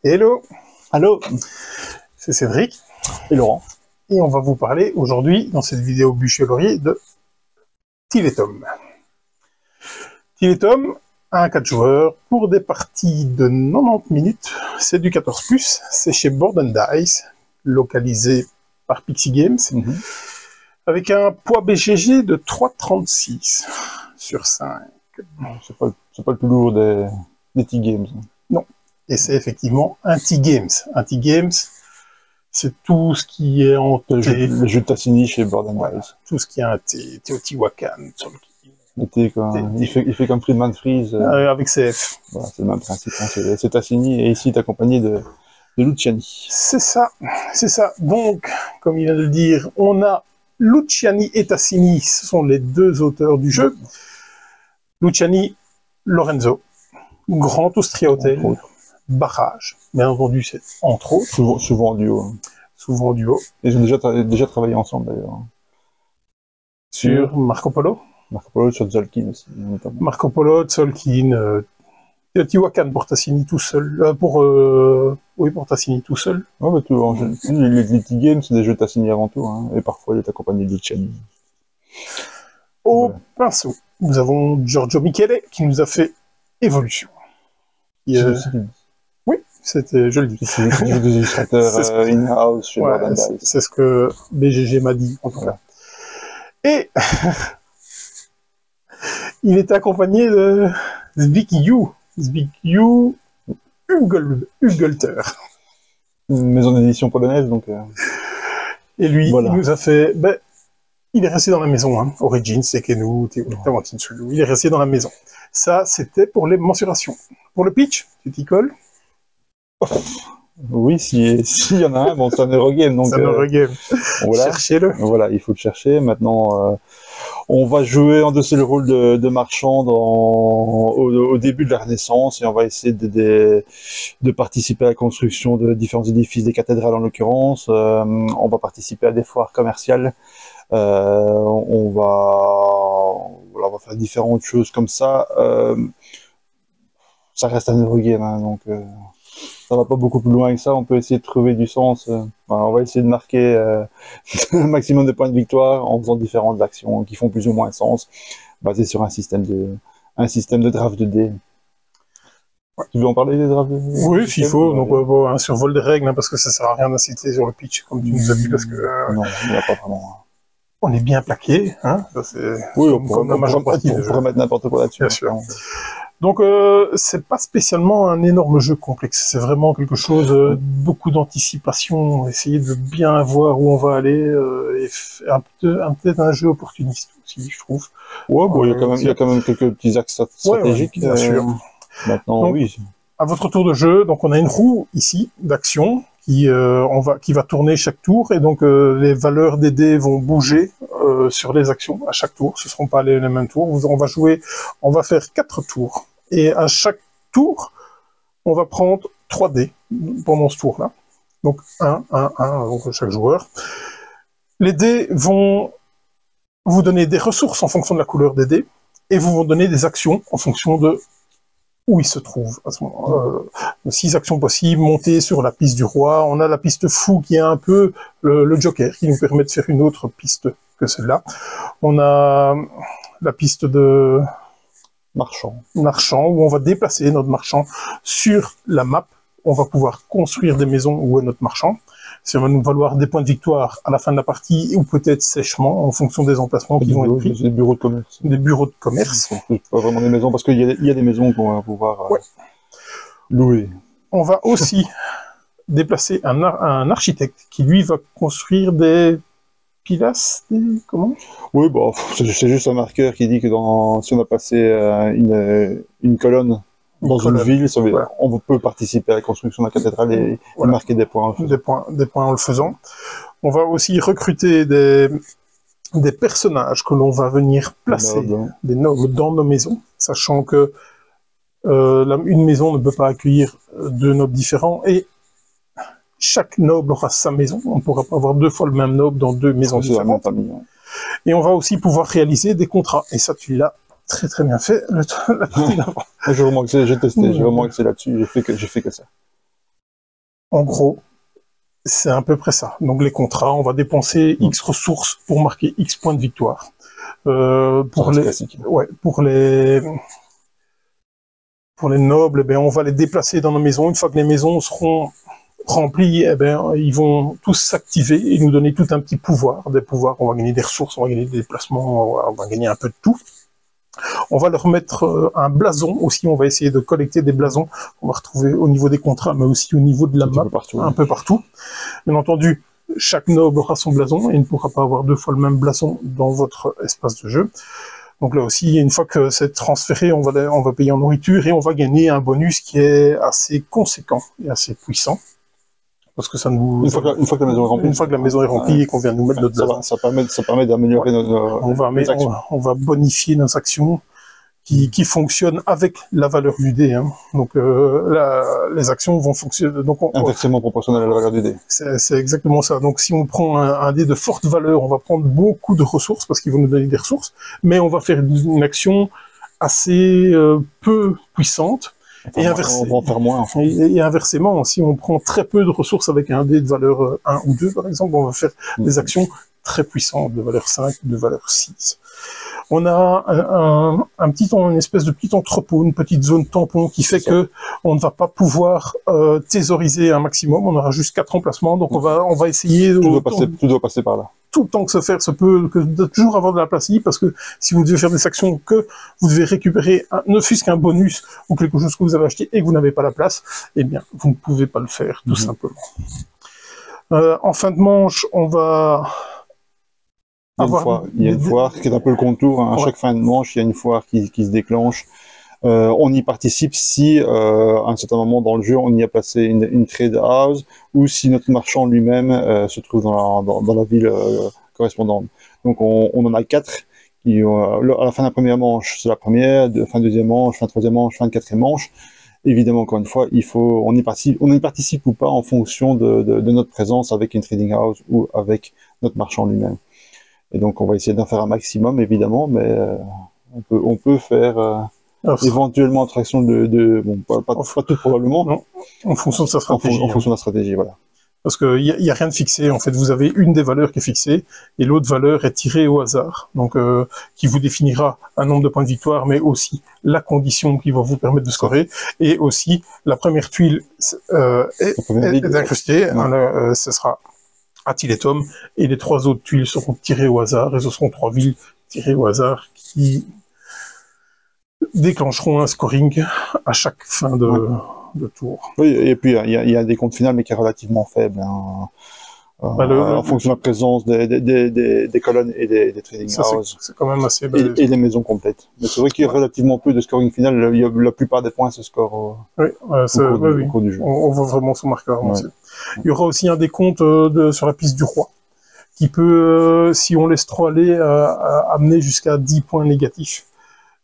Hello, Allô, c'est Cédric et Laurent. et on va vous parler aujourd'hui dans cette vidéo bûcher-laurier de Tiletum. Tiletum a un 4 joueurs pour des parties de 90 minutes, c'est du 14+, c'est chez Board & Dice, localisé par Pixie Games, avec un poids BGG de 3,36 sur 5. C'est pas le plus lourd des T-Games. Non, et c'est effectivement un T-Games. Un T-Games, c'est tout ce qui est en T. Le jeu de Tassini chez Board & Voilà, Dice. tout ce qui est un T, Teotihuacan, sur le Le T, quoi. Il fait comme Friedman Freeze. avec CF. Voilà, c'est le même principe. Hein. C'est Tassini et ici, il est accompagné de Luciani. C'est ça, c'est ça. Donc, comme il vient de le dire, on a Luciani et Tassini, ce sont les deux auteurs du jeu. Luciani, Lorenzo, Grand Austria Hotel, Barrage, bien entendu, c'est entre autres. Souvent en duo. Souvent en duo. Et ils ont déjà travaillé ensemble, d'ailleurs. Sur Marco Polo. Marco Polo, sur Tzolk'in aussi, notamment. Marco Polo, Tzolk'in, Teotihuacan pour Tassini tout seul. Oui, pour Tassini tout seul. Ouais, bah, tout, les T-Games, c'est des jeux de Tassini avant tout. Hein, et parfois, il est accompagné de Luciani. Au pinceau, nous avons Giorgio Michele qui nous a fait Évolution. Oui, c'était, je le dis. C'est des illustrateurs in-house chez Board & Dice. C'est ce que BGG m'a dit, en tout cas. Et il était accompagné de Zbigniew Ugelter. Une maison d'édition polonaise, donc... Et lui, voilà. Il nous a fait... Ben, il est resté dans la maison, hein. Origins, Sekenu, Tawantin Sulu. Il est resté dans la maison. Ça, c'était pour les mensurations. Pour le pitch, tu t'y colles? Oui, s'il y en a un, bon, c'est un Eurogame, donc... C'est un Eurogame. Voilà. Cherchez-le. Voilà, il faut le chercher. Maintenant, on va jouer, endosser le rôle de marchand au début de la Renaissance, et on va essayer de participer à la construction de différents édifices, des cathédrales en l'occurrence. On va participer à des foires commerciales. On va faire différentes choses comme ça. Ça reste un Eurogame, hein, donc ça va pas beaucoup plus loin que ça. On peut essayer de trouver du sens. On va essayer de marquer un maximum de points de victoire en faisant différentes actions qui font plus ou moins sens, basées sur un système de draft de dés. Ouais. Tu veux en parler des drafts de dés? Oui, s'il faut. Donc, un survol des règles, hein, parce que ça sert à rien d'inciter sur le pitch, comme tu nous as dit, parce que... non, il n'y a pas vraiment... On est bien plaqué, hein. Oui, on pourrait mettre n'importe quoi là-dessus. Bien sûr. Donc, c'est pas spécialement un énorme jeu complexe. C'est vraiment quelque chose, beaucoup d'anticipation, essayer de bien voir où on va aller, et peut-être un jeu opportuniste aussi, je trouve. Ouais, bon, il y a quand même quelques petits axes stratégiques. Ouais, bien sûr. Maintenant, donc, oui. À votre tour de jeu, donc on a une roue ici d'action qui va tourner chaque tour, et donc les valeurs des dés vont bouger sur les actions à chaque tour. Ce ne seront pas les mêmes tours. On va faire 4 tours, et à chaque tour, on va prendre 3 dés pendant ce tour-là. Donc 1, donc chaque joueur. Les dés vont vous donner des ressources en fonction de la couleur des dés, et vous vont donner des actions en fonction de où il se trouve à ce moment. 6 actions possibles, monter sur la piste du roi. On a la piste fou qui est un peu le joker, qui nous permet de faire une autre piste que celle-là. On a la piste de marchand, où on va déplacer notre marchand sur la map. On va pouvoir construire des maisons où est notre marchand. Ça va nous valoir des points de victoire à la fin de la partie, ou peut-être sèchement, en fonction des emplacements qui vont être pris. Des bureaux de commerce. Des bureaux de commerce. Pas vraiment des maisons, parce qu'il y a des maisons qu'on va pouvoir louer. On va aussi déplacer un architecte qui, lui, va construire des pilastres, comment? Oui, bon, c'est juste un marqueur qui dit que si on a passé une colonne dans une ville, on peut participer à la construction de la cathédrale et marquer des points. Des points en le faisant. On va aussi recruter des personnages que l'on va venir placer, des nobles, dans nos maisons, sachant que une maison ne peut pas accueillir 2 nobles différents, et chaque noble aura sa maison. On ne pourra pas avoir 2 fois le même noble dans 2 maisons différentes. Famille, ouais. Et on va aussi pouvoir réaliser des contrats. Et ça, tu l'as très très bien fait la partie d'avant. J'ai testé, j'ai vraiment axé là-dessus, j'ai fait que ça. En gros, c'est à peu près ça. Donc les contrats, on va dépenser X ressources pour marquer X points de victoire. Pour les nobles, eh ben, on va les déplacer dans nos maisons. Une fois que les maisons seront remplies, eh ben, ils vont tous s'activer et nous donner tout un petit pouvoir. Des pouvoirs, on va gagner des ressources, on va gagner des déplacements, on va gagner un peu de tout. On va leur mettre un blason aussi, on va essayer de collecter des blasons qu'on va retrouver au niveau des contrats, mais aussi au niveau de la map, un peu partout. Bien entendu, chaque noble aura son blason et il ne pourra pas avoir 2 fois le même blason dans votre espace de jeu. Donc là aussi, une fois que c'est transféré, on va payer en nourriture et on va gagner un bonus qui est assez conséquent et assez puissant. Parce que ça nous... Une fois que la maison est remplie. Une fois que la maison est remplie et qu'on vient nous mettre notre blason. Ça permet d'améliorer nos actions. On va bonifier nos actions qui fonctionnent avec la valeur du dé. Hein. Donc les actions vont fonctionner... Donc inversement proportionnel à la valeur du dé. C'est exactement ça. Donc si on prend un dé de forte valeur, on va prendre beaucoup de ressources parce qu'ils vont nous donner des ressources, mais on va faire une action assez peu puissante. On va en faire moins. En fait. Et inversement, si on prend très peu de ressources avec un dé de valeur 1 ou 2, par exemple, on va faire des actions très puissantes, de valeur 5, de valeur 6. On a une espèce de petit entrepôt, une petite zone tampon qui fait que on ne va pas pouvoir thésauriser un maximum. On aura juste 4 emplacements, donc on va essayer. Tout doit passer par là. Tout le temps que se peut, de toujours avoir de la place libre, parce que si vous devez faire des actions que vous devez récupérer, ne fût-ce qu'un bonus ou quelque chose que vous avez acheté et que vous n'avez pas la place, eh bien, vous ne pouvez pas le faire, tout simplement. En fin de manche, on va il y a une foire qui est un peu le contour. Hein. À chaque fin de manche, il y a une foire qui se déclenche. On y participe si, à un certain moment dans le jeu, on y a placé une trade house ou si notre marchand lui-même se trouve dans la ville correspondante. Donc on en a 4 qui, à la fin de la première manche, c'est la première, fin de deuxième manche, fin de troisième manche, fin de quatrième manche. Évidemment, encore une fois, on y participe ou pas en fonction de notre présence avec une trading house ou avec notre marchand lui-même. Et donc on va essayer d'en faire un maximum, évidemment, mais on peut faire... éventuellement attraction pas tout probablement. Non, en fonction de sa stratégie. En fonction de la stratégie, voilà. Parce qu'il y a rien de fixé, en fait. Vous avez une des valeurs qui est fixée, et l'autre valeur est tirée au hasard. Donc, qui vous définira un nombre de points de victoire, mais aussi la condition qui va vous permettre de scorer, et aussi la première tuile est incrustée. Ouais. Ce sera Atiletum, et les 3 autres tuiles seront tirées au hasard, et ce seront 3 villes tirées au hasard qui déclencheront un scoring à chaque fin de tour. Oui, et puis il y a des comptes finales, mais qui est relativement faible, hein, en fonction de la présence des colonnes et des trading houses. C'est quand même assez balèze. Et des maisons complètes. Mais c'est vrai qu'il y a relativement peu de scoring final. La plupart des points se scorent au cours du jeu. On voit vraiment son marqueur avancé. Il y aura aussi un décompte sur la piste du roi, qui peut, si on laisse trop aller, amener jusqu'à 10 points négatifs.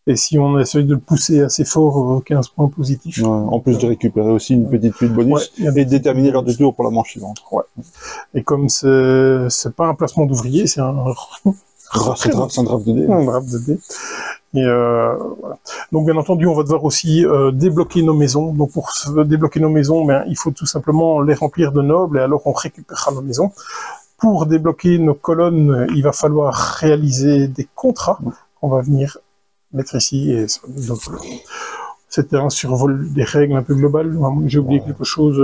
Et si on essaye de le pousser assez fort, 15 points positifs. Ouais, en plus de récupérer aussi une petite tuile bonus et de déterminer l'heure du tour pour la manche suivante. Ouais. Et comme c'est pas un placement d'ouvrier, c'est un draft de dés. Un draft de dés. Et voilà. Donc bien entendu, on va devoir aussi débloquer nos maisons. Donc pour débloquer nos maisons, il faut tout simplement les remplir de nobles, et alors on récupérera nos maisons. Pour débloquer nos colonnes, il va falloir réaliser des contrats qu'on va venir mettre ici. Et c'était un survol des règles un peu globales. J'ai oublié quelque chose.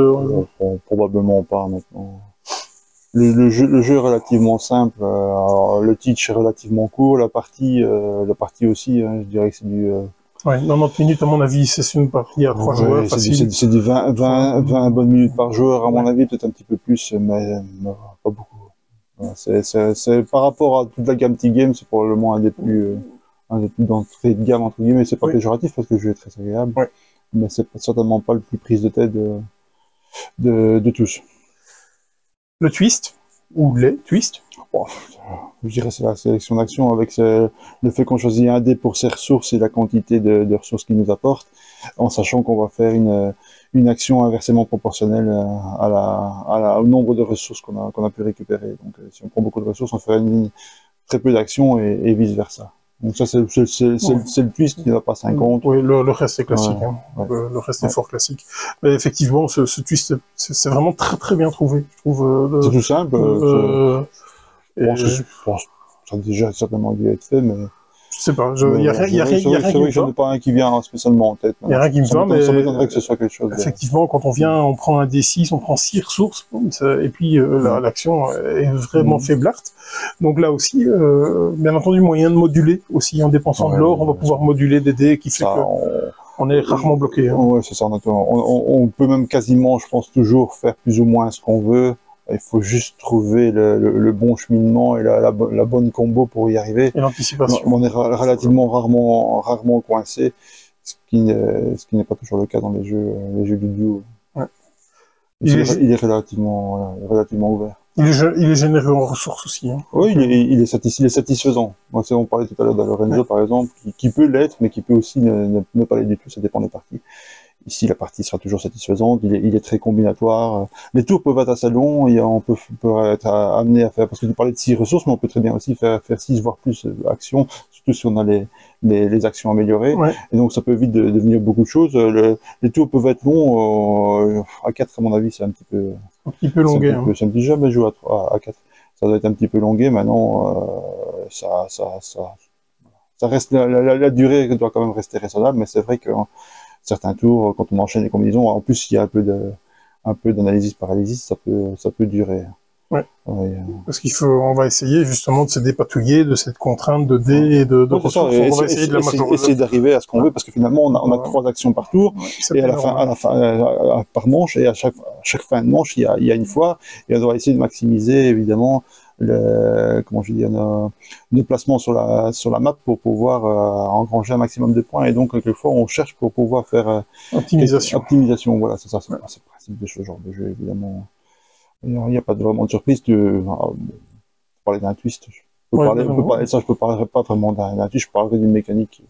Probablement pas maintenant. Le jeu est relativement simple. Le teach est relativement court. La partie aussi, je dirais que c'est du... Ouais, 90 minutes à mon avis, c'est une partie à 3 joueurs. C'est du 20 bonnes minutes par joueur à mon avis, peut-être un petit peu plus, mais pas beaucoup. C'est par rapport à toute la gamme T-Game, c'est probablement un des plus d'entrée de gamme entre guillemets. C'est pas péjoratif parce que le jeu est très agréable, mais c'est certainement pas le plus prise de tête de tous. Le twist, ou les twists, je dirais c'est la sélection d'actions avec le fait qu'on choisit un dé pour ses ressources et la quantité de ressources qu'il nous apporte, en sachant qu'on va faire une action inversement proportionnelle au nombre de ressources qu'on a pu récupérer. Donc si on prend beaucoup de ressources, on fera très peu d'actions et vice versa. Donc ça, c'est le twist qui va pas 50. Oui, le reste est classique. Ouais, Hein. ouais. Le reste est fort classique. Mais effectivement, ce twist, c'est vraiment très bien trouvé, je trouve. C'est tout simple. Et Je pense que ça a déjà certainement dû être fait, mais... je sais pas, Mais il y a bon, rien, c'est vrai qui que me j'en va. ai pas un qui vient spécialement en tête. Il y a rien qui me va, mais ça m'étonnerait que ce soit quelque chose. effectivement, quand on vient, on prend un D6, on prend 6 ressources, boum, et puis l'action est vraiment faiblarde. Donc là aussi, bien entendu, moyen de moduler aussi en dépensant de l'or, on va pouvoir moduler des dés qui fait Ça, que on est rarement bloqué. Hein. Ouais, c'est ça. On peut même quasiment, je pense, toujours faire plus ou moins ce qu'on veut. Il faut juste trouver le bon cheminement et la bonne combo pour y arriver. Et l'anticipation. On est relativement rarement coincé, ce qui n'est pas toujours le cas dans les jeux du duo. Ouais. Il est relativement ouvert. Il est généreux en ressources aussi. Hein. Oui, il est satisfaisant. Moi, on parlait tout à l'heure de Lorenzo, par exemple, qui peut l'être, mais qui peut aussi ne pas l'être du tout, ça dépend des parties. Ici, la partie sera toujours satisfaisante, il est très combinatoire. Les tours peuvent être assez longs, et on peut être amené à faire, parce que tu parlais de 6 ressources, mais on peut très bien aussi faire 6 voire plus actions, surtout si on a les actions améliorées. Ouais. Et donc ça peut vite devenir beaucoup de choses. Les tours peuvent être longs, à 4 à mon avis, c'est un petit peu longué. J'ai jamais joué à 4. Ça doit être un petit peu longué, maintenant, ça reste, la durée doit quand même rester raisonnable, mais c'est vrai que certains tours, quand on enchaîne les combinaisons, en plus il y a un peu d'analysis paralysis, ça peut durer. Ouais. Parce on va essayer justement de se dépatouiller de cette contrainte de dés et de ressources. On va essayer de la majoriser. Essayer d'arriver à ce qu'on veut, parce que finalement on a 3 actions par tour, et à la fin, par manche, et à chaque fin de manche, il y a une fois, et on doit essayer de maximiser évidemment nos placements sur la map pour pouvoir engranger un maximum de points, et donc quelquefois on cherche pour pouvoir faire optimisation. Voilà, c'est ça, c'est le principe de ce genre de jeu, évidemment. Il n'y a pas vraiment de surprise. Parler d'un twist, je peux parler pas vraiment d'un twist, je parlerai d'une mécanique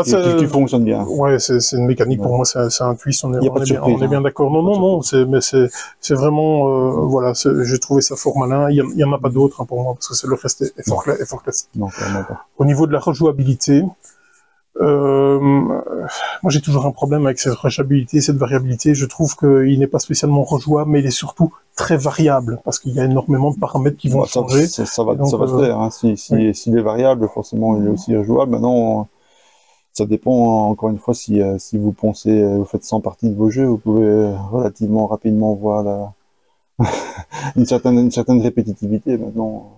qui fonctionne bien. Ouais, c'est une mécanique, pour moi, c'est un twist, on est bien d'accord. Non, mais c'est vraiment, voilà, j'ai trouvé ça fort malin. Il y en a pas d'autres, hein, pour moi, parce que le reste est fort classique. Non, clairement pas. Au niveau de la rejouabilité, moi j'ai toujours un problème avec cette rejouabilité, cette variabilité. Je trouve qu'il n'est pas spécialement rejouable, mais il est surtout très variable, parce qu'il y a énormément de paramètres qui vont changer. Ça va se faire, hein. S'il est variable, forcément il est aussi rejouable. Maintenant, ça dépend, encore une fois, si vous faites 100 parties de vos jeux, vous pouvez relativement rapidement voir une certaine répétitivité. Maintenant,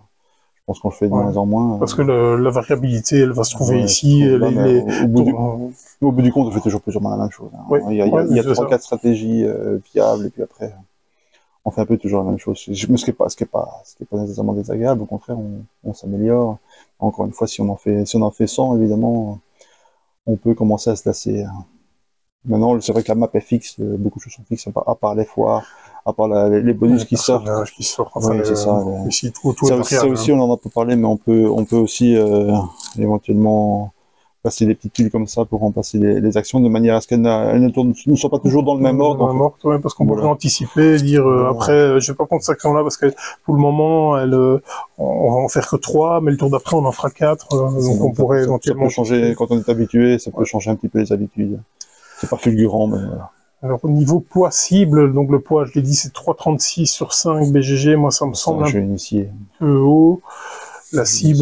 je pense qu'on le fait de moins en moins. Parce que la variabilité, elle va se trouver ici. Au bout du compte, on fait toujours plus ou moins la même chose. Hein. Il y a 3-4 stratégies viables, et puis après, on fait un peu toujours la même chose. Ce qui est pas nécessairement désagréable. Au contraire, on s'améliore. Encore une fois, si on en fait 100, évidemment, on peut commencer à se lasser. Maintenant, c'est vrai que la map est fixe, beaucoup de choses sont fixes, à part les foires, à part les bonus qui sortent. Enfin, c'est ça. Ici, ça aussi, on en a pas parlé, mais on peut aussi éventuellement passer des petites tuiles comme ça pour remplacer les actions de manière à ce qu'elles ne soient pas toujours dans le même ordre. Ouais, parce qu'on pourrait anticiper, dire après, je vais pas prendre cette action-là parce que pour le moment, on va en faire que 3, mais le tour d'après, on en fera 4. Donc on pourrait éventuellement changer. Quand on est habitué, ça peut changer un petit peu les habitudes. C'est pas fulgurant, mais voilà. Alors au niveau poids cible, donc le poids, je l'ai dit, c'est 3,36 sur 5 BGG. Moi, ça me semble un peu haut. La cible,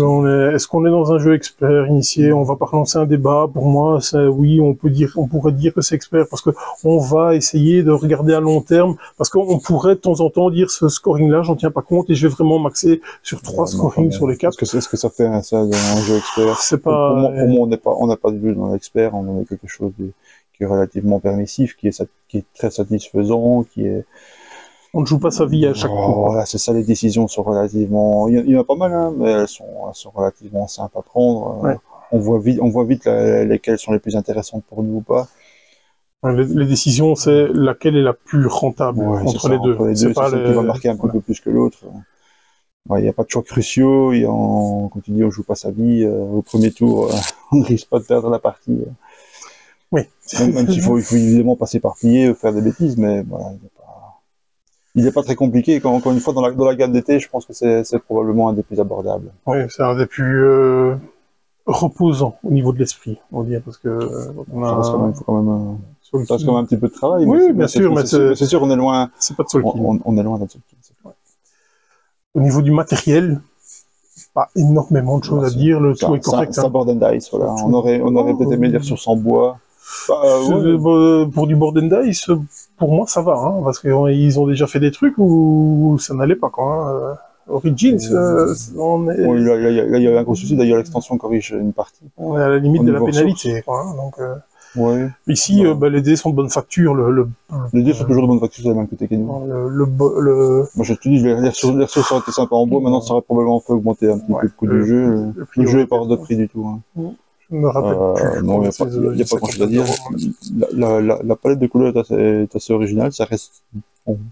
est-ce qu'on est dans un jeu expert initié? On va pas relancer un débat. Pour moi, oui, on pourrait dire que c'est expert parce que on va essayer de regarder à long terme, parce qu'on pourrait de temps en temps dire ce scoring-là, j'en tiens pas compte et je vais vraiment maxer sur 3 scorings sur les 4. Est-ce que ça fait ça dans un jeu expert? C'est pas. Pour moi, on n'a pas de jeu dans l'expert, on en est quelque chose qui est relativement permissif, qui est très satisfaisant, on ne joue pas sa vie à chaque coup. Voilà, c'est ça, les décisions sont relativement... Il y en a pas mal, hein, mais elles sont relativement simples à prendre. Ouais. On voit vite lesquelles sont les plus intéressantes pour nous ou pas. Les décisions, c'est laquelle est la plus rentable entre les deux. C'est pas celle qui va marquer un peu plus que l'autre. Il n'y a pas de choix cruciaux. Quand tu dis on joue pas sa vie, au premier tour, on ne risque pas de perdre la partie. Oui. Même s'il faut évidemment pas s'éparpiller, faire des bêtises, mais voilà, il n'est pas très compliqué. Encore une fois, dans la gamme d'été, je pense que c'est probablement un des plus abordables. Oui, c'est un des plus reposant au niveau de l'esprit, on va dire, parce que on Ça reste a... quand même, faut quand même, Soul ça reste quand King. même un petit peu de travail. Oui, mais bien sûr, mais c'est sûr, on est loin, c'est pas de Soul King. on est loin d'être Soul King. Au niveau du matériel, pas énormément de choses à dire, le tout est correct. Ça board and dice, voilà. On aurait peut-être aimé dire sur 100 bois. Pour du board and dice, pour moi ça va, hein, parce qu'ils ont déjà fait des trucs où ça n'allait pas, quoi. Hein. Origins, on est... Oui, là, il y a un gros souci. D'ailleurs, l'extension corrige une partie. On est à la limite de la pénalité, quoi. Hein, donc, ouais. ici, les dés sont de bonne facture. Les dés sont toujours de bonne facture, c'est la même côté que nous. Moi, je te dis, les ressources auraient été sympas en bois. Maintenant, ça aurait probablement fait augmenter un petit peu le coût du jeu. Le jeu est pas hors de prix du tout. Hein. Je me rappelle plus. Non, il n'y a pas grand-chose à dire. La palette de couleurs est assez originale. Ça reste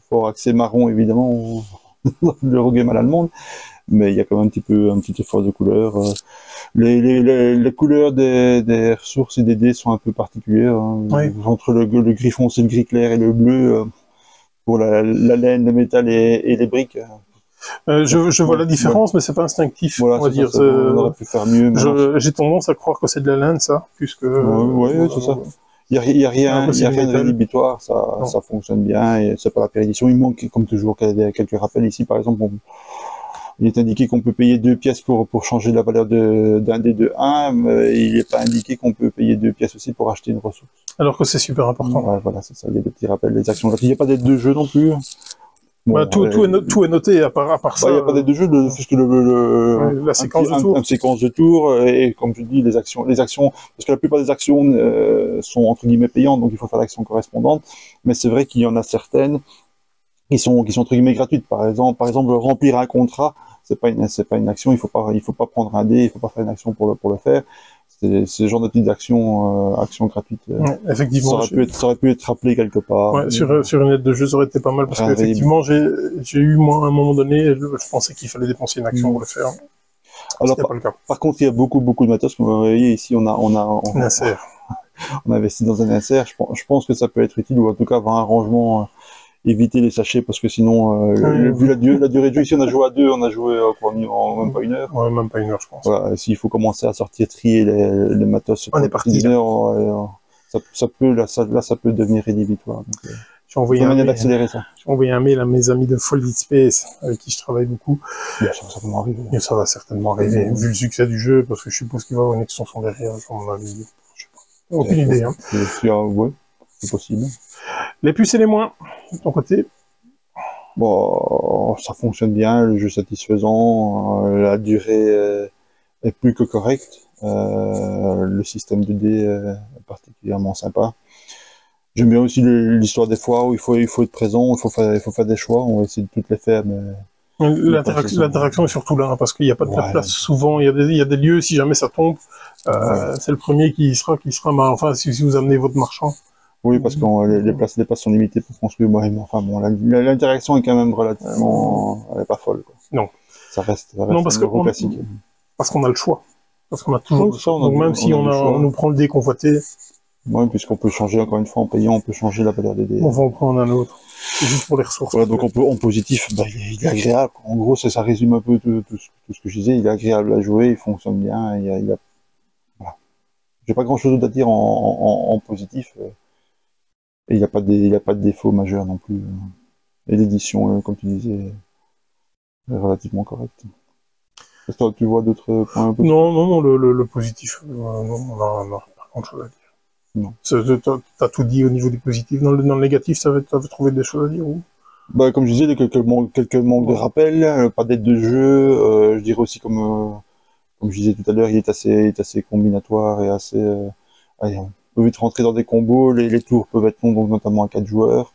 fort axé marron, évidemment, le Eurogame à l'allemande. Mais il y a quand même un petit effort de couleurs. Les couleurs des ressources et des dés sont un peu particulières. Hein. Oui. Entre le gris foncé, le gris clair et le bleu, pour la laine, le métal et les briques. Je vois la différence, mais c'est pas instinctif, voilà, on va dire. On aurait pu faire mieux. J'ai tendance à croire que c'est de la laine, ça, puisque... Ouais, c'est ça. Il y a rien de rédhibitoire, ça fonctionne bien, et c'est pas la pérédition. Il manque, comme toujours, quelques rappels ici, par exemple. Il est indiqué qu'on peut payer 2 pièces pour changer la valeur d'un dé de 1, mais il n'est pas indiqué qu'on peut payer 2 pièces aussi pour acheter une ressource. Alors que c'est super important. Ouais, voilà, c'est ça. Il y a des petits rappels, des actions. Il n'y a pas d'aide de jeu non plus. Bon, tout est noté, à part ça. Il n'y a pas d'aide de jeu, puisque la séquence de tour. Une séquence de tour, et comme je dis, les actions, parce que la plupart des actions sont entre guillemets payantes, donc il faut faire l'action correspondante. Mais c'est vrai qu'il y en a certaines qui sont entre guillemets gratuites. Par exemple, remplir un contrat, c'est pas une action, il faut pas prendre un dé, il faut pas faire une action pour le faire. C'est ce genre de petites actions gratuites. Ouais, effectivement. Ça aurait pu être rappelé quelque part. Ouais, sur une aide de jeu, ça aurait été pas mal, parce qu'effectivement, j'ai eu, moi, à un moment donné, je pensais qu'il fallait dépenser une action pour le faire. Alors, pas le cas. Par contre, il y a beaucoup de matos. Comme vous voyez, ici, on insert. On investit dans un insert. Je pense que ça peut être utile, ou en tout cas avoir un rangement, éviter les sachets, parce que sinon, vu la durée de jeu, ici on a joué à 2, on a joué en même pas 1 heure. Ouais, même pas 1 heure, je pense. Voilà, s'il faut commencer à sortir, trier les matos, on est parti. Ça peut devenir rédhibitoire. J'ai envoyé d'accélérer ça. J'ai envoyé un mail à mes amis de Folded Space, avec qui je travaille beaucoup. Bien, ça va certainement arriver. Et ça va certainement arriver, vu le succès du jeu, parce que je suppose qu'il va y avoir une extension derrière, à mon avis. Je sais pas. Aucune idée, hein. Ouais, c'est possible. Les plus et les moins, de ton côté? Bon, ça fonctionne bien, le jeu est satisfaisant, la durée est plus que correcte, le système de dés est particulièrement sympa. J'aime bien aussi l'histoire des foires où il faut être présent, il faut faire des choix, on va essayer de toutes les faire, mais... L'interaction est surtout là, hein, parce qu'il n'y a pas de place souvent, il y a des lieux, si jamais ça tombe, c'est le premier qui sera, enfin, si vous amenez votre marchand. Oui, parce que les places sont limitées pour construire. Enfin bon, l'interaction est quand même relativement, elle est pas folle, quoi. Non. Ça reste non, parce que classique. Parce qu'on a le choix. Parce qu'on a toujours le choix. Donc même si on nous prend le dé convoité. Oui, puisqu'on peut changer, encore une fois, en payant, on peut changer la valeur des dés. On va en prendre un autre. C'est juste pour les ressources. Voilà, donc en positif, il est agréable. En gros, ça résume un peu tout ce que je disais. Il est agréable à jouer, il fonctionne bien. Voilà. J'ai pas grand chose d'autre à dire en positif. Et il n'y a pas de défaut majeur non plus. Et l'édition, comme tu disais, est relativement correcte. Est-ce que tu vois d'autres points positifs? Non, le positif, non, on n'a pas grand-chose à dire. Non. T'as tout dit au niveau du positif. Dans le négatif, t'avais trouvé des choses à dire ou? Bah, comme je disais, quelques manques de rappel, pas d'aide de jeu. Je dirais aussi, comme je disais tout à l'heure, il est assez combinatoire et assez... on peut vite rentrer dans des combos, les tours peuvent être longs, donc notamment à 4 joueurs.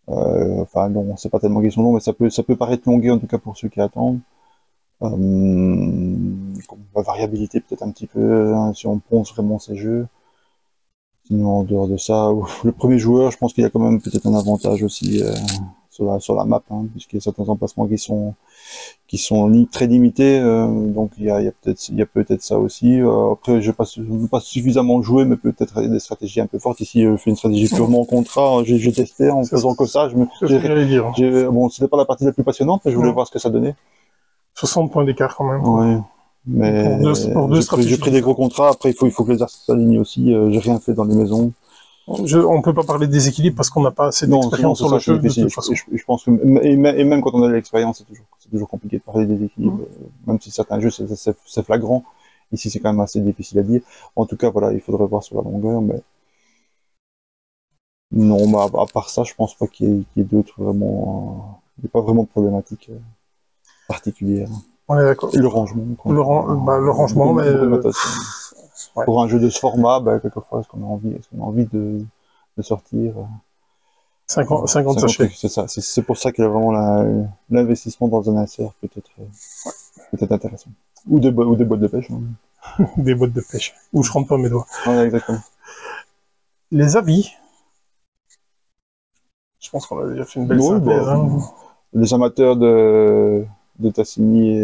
Enfin, non, c'est pas tellement qu'ils sont longs, mais ça peut paraître longué, en tout cas pour ceux qui attendent. La variabilité peut-être un petit peu, hein, si on ponce vraiment ces jeux. Sinon, en dehors de ça, le premier joueur, je pense qu'il y a quand même peut-être un avantage aussi sur la map, hein, puisqu'il y a certains emplacements qui sont très limités, donc il y a peut-être ça aussi. Après, je n'ai pas suffisamment joué, mais peut-être des stratégies un peu fortes. Ici, je fais une stratégie purement en contrat. J'ai testé en faisant que ça. Bon, c'était pas la partie la plus passionnante, mais je voulais voir ce que ça donnait. 60 points d'écart quand même. Ouais. Mais pour deux j'ai stratégies. pris des gros contrats. Après, il faut que les artistes s'alignent aussi. J'ai rien fait dans les maisons. On peut pas parler de déséquilibre parce qu'on n'a pas assez Non, d'expérience sur ça, le c'est jeu de difficile. toute façon. Je pense que, et même quand on a de l'expérience, c'est toujours compliqué de parler des équilibres. Même si certains jeux, c'est flagrant. Ici, c'est quand même assez difficile à dire. En tout cas, voilà, il faudrait voir sur la longueur, mais non, mais à part ça, je pense pas qu'il y ait d'autres vraiment, il n'y a pas vraiment de problématique particulière. On est d'accord. Et le rangement. Le rangement, mais ouais. Pour un jeu de ce format, quelquefois, est-ce qu'on a envie de sortir 50 50 sachets. trucs, c'est ça. C'est pour ça que vraiment l'investissement dans un insert peut-être intéressant. Ou des boîtes de pêche. Hein. Des boîtes de pêche. Où je rentre pas mes doigts. Ouais, exactement. Les avis. Je pense qu'on a déjà fait une belle synthèse. Les amateurs de Tassini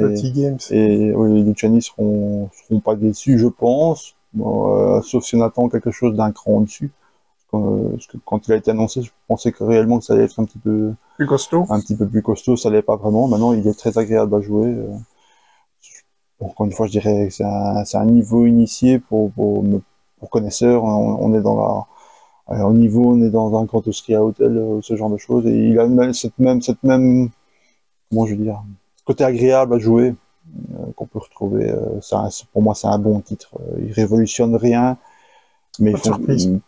et Luciani seront pas déçus, je pense. Bon, sauf si on attend quelque chose d'un cran au-dessus. Parce que quand il a été annoncé, je pensais que réellement que ça allait être un petit peu plus costaud. Un petit peu plus costaud, ça l'est pas vraiment. Maintenant, il est très agréable à jouer. Encore une fois, je dirais que c'est un niveau initié pour connaisseurs. On est dans au niveau, on est dans un Grand Austria Hotel, ce genre de choses. Et il a cette même, comment je veux dire, côté agréable à jouer qu'on peut retrouver. Pour moi, c'est un bon titre. Il révolutionne rien, mais pas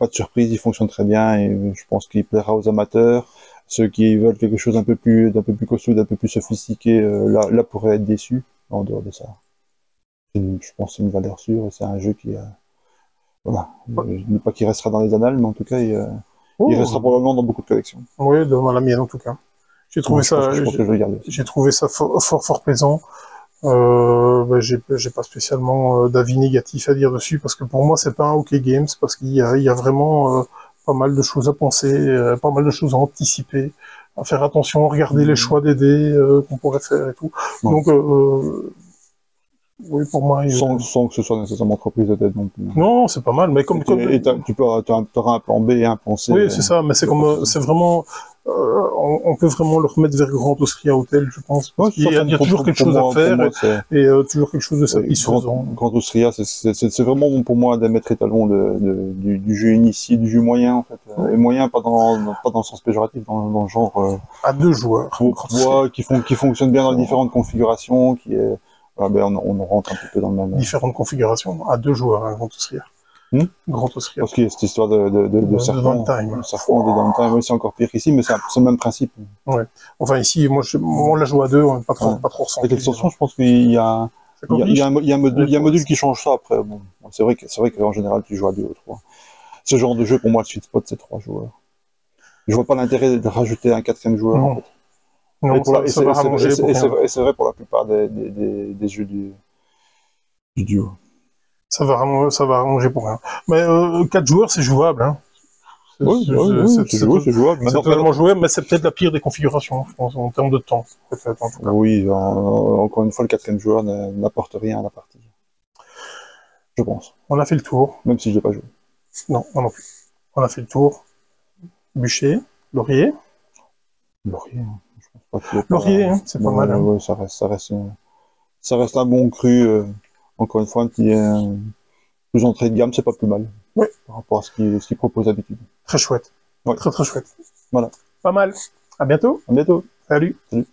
de surprise. Il fonctionne très bien et je pense qu'il plaira aux amateurs. Ceux qui veulent quelque chose d'un peu plus costaud, d'un peu plus sophistiqué, là pourraient être déçus. En dehors de ça, je pense que c'est une valeur sûre. C'est un jeu qui, voilà, je ne dis pas qu'il restera dans les annales, mais en tout cas, il restera probablement dans beaucoup de collections. Oui, dans la mienne en tout cas. J'ai trouvé ça fort plaisant. J'ai pas spécialement d'avis négatif à dire dessus parce que pour moi c'est pas un hockey games parce qu'il y a vraiment pas mal de choses à penser, pas mal de choses à anticiper, à faire attention, regarder les choix des dés qu'on pourrait faire et tout. Ouais. Donc oui, pour moi. Sans que ce soit nécessairement trop prise de tête non plus. Non, c'est pas mal, mais comme. Tu auras un plan B et un plan C. Oui, c'est ça, mais c'est vraiment. On peut vraiment le remettre vers Grand Austria Hotel, je pense. Ouais, il y a toujours quelque chose à faire et toujours quelque chose de satisfaisant. Grand Austria, c'est vraiment pour moi des maîtres étalons du jeu initié, du jeu moyen en fait. Et moyen pas dans le sens péjoratif, dans le genre. À 2 joueurs. Qui fonctionnent bien dans différentes configurations, on rentre un petit peu dans le même. Différentes configurations, à 2 joueurs, Grand Austria. Grand Austria. Parce qu'il y a cette histoire de serpent, de downtime, c'est encore pire qu'ici, mais c'est le même principe. Ouais. Enfin ici, on l'a joué à 2, on n'est pas trop ressenti. Avec l'extension, je pense qu'il y a un module qui change ça après. Bon, c'est vrai qu'en général, tu joues à 2 ou 3. Ce genre de jeu, pour moi, le sweet spot, c'est 3 joueurs. Je vois pas l'intérêt de rajouter un 4e joueur, en fait. Non, ça va rallonger. Et c'est vrai pour la plupart des jeux du duo. Ça va arranger pour rien. Mais 4 joueurs, c'est jouable. Hein. Oui, c'est jouable. C'est totalement jouable, mais c'est peut-être la pire des configurations, je pense, en termes de temps. En tout cas. Oui, encore une fois, le 4e joueur n'apporte rien à la partie. Je pense. On a fait le tour. Même si je l'ai pas joué. Non, moi non plus. On a fait le tour. Bûcher, Laurier. Laurier, je pense pas que Laurier, hein, c'est pas mal. Hein. Ouais, ça reste un bon cru. Encore une fois, un petit plus entrée de gamme, c'est pas plus mal. Oui. Par rapport à ce qu'il propose d'habitude. Très chouette. Ouais. Très chouette. Voilà. Pas mal. À bientôt. À bientôt. Salut. Salut.